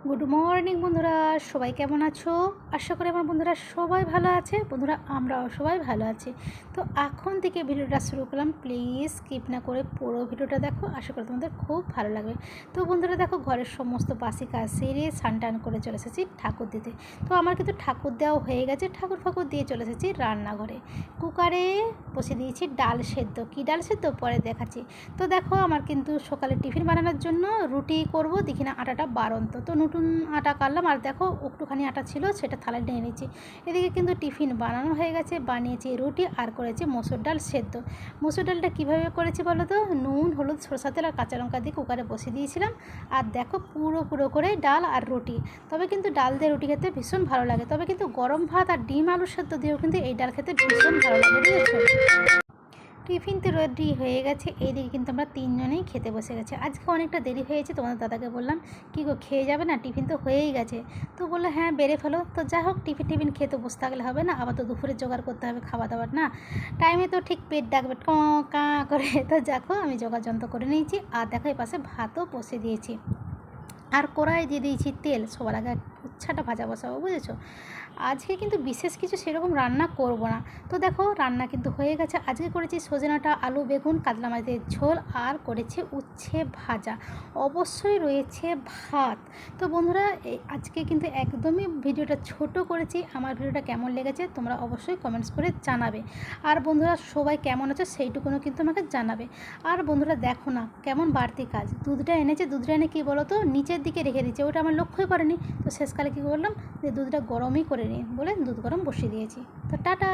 Good morning বন্ধুরা, সবাই কেমন আছো? আশা করি আমার বন্ধুরা সবাই ভালো আছে। বন্ধুরা আমরাও সবাই ভালো আছি। তো এখন থেকে ভিডিওটা শুরু করলাম, প্লিজ স্কিপ না করে পুরো ভিডিওটা দেখো, আশা করি তোমাদের খুব ভালো লাগবে। তো বন্ধুরা দেখো, ঘরের সমস্ত বাসি কাজ সেরে স্নান করে চলে এসেছি ঠাকুর দিতে। তো আমার কিন্তু ঠাকুর দেওয়া হয়ে গেছে, ঠাকুর ফাকুর দিয়ে চলে এসেছি রান্নাঘরে। কুকারে বসে দিয়েছি ডাল সেদ্ধ। কী ডাল সেদ্ধ পরে দেখাচ্ছি। তো দেখো, আমার কিন্তু সকালে টিফিন বানানোর জন্য রুটি করব, দেখি না আটাটা বাড়ন্ত, তো নতুন আটা কাটলাম। আর দেখো একটুখানি আটা ছিল, সেটা থালায় নিয়ে নিয়েছি। এদিকে কিন্তু টিফিন বানানো হয়ে গেছে, বানিয়েছি রুটি আর করেছি মসুর ডাল সেদ্ধ। মসুর ডালটা কীভাবে করেছি বলো তো? নুন, হলুদ, সরষা তেল আর কাঁচা লঙ্কা দিয়ে কুকারে বসিয়ে দিয়েছিলাম। আর দেখো পুরো করে ডাল আর রুটি। তবে কিন্তু ডাল দিয়ে রুটি খেতে ভীষণ ভালো লাগে, তবে কিন্তু গরম ভাত আর ডিম আলু সেদ্ধ দিয়েও কিন্তু এই ডাল খেতে ভীষণ ভালো লাগে, বুঝেছো? টিফিন তো রেডি হয়ে গেছে, এইদিকে কিন্তু আমরা তিনজনেই খেতে বসে গেছি। আজকে অনেকটা দেরি হয়েছে, তোমাদের দাদাকে বললাম কী গো খেয়ে যাবে না, টিফিন তো হয়েই গেছে। তো বললো হ্যাঁ বেড়ে ফেলো। তো যাই হোক, টিফিন খেতে বসে থাকলে হবে না, আবার তো দুপুরে জোগাড় করতে হবে খাওয়া দাওয়ার, না টাইমে তো ঠিক পেট ডাকবে ক কা করে। তো দেখো আমি জোগাড় যন্ত্র করে নিয়েছি, আর দেখো এই পাশে ভাতও বসে দিয়েছি। আর কড়াই দিয়ে দিয়েছি তেল, সবার আগে উচ্ছাটা ভাজা বসাবো, বুঝেছো? আজকে কিন্তু বিশেষ কিছু সেরকম রান্না করব না। তো দেখো রান্না কিন্তু হয়ে গেছে। আজকে করেছি সজনাটা, আলু, বেগুন, কাতলা মাছের ঝোল, আর করেছি উচ্ছে ভাজা। অবশ্যই রয়েছে ভাত। তো বন্ধুরা আজকে কিন্তু একদমই ভিডিওটা ছোট করেছি। আমার ভিডিওটা কেমন লেগেছে তোমরা অবশ্যই কমেন্টস করে জানাবে। আর বন্ধুরা সবাই কেমন আছে সেইটুকুনও কিন্তু আমাকে জানাবে। আর বন্ধুরা দেখো না কেমন বাড়তি কাজ, দুধটা এনেছে, দুধটা এনে কী বলো তো নিচের দিকে রেখে দিচ্ছে, ওটা আমার লক্ষ্যই করেনি। তো শেষকালে কী করলাম, যে দুধটা গরমই করে নিই বলে দুধ গরম বসিয়ে দিয়েছি। তো টাটা।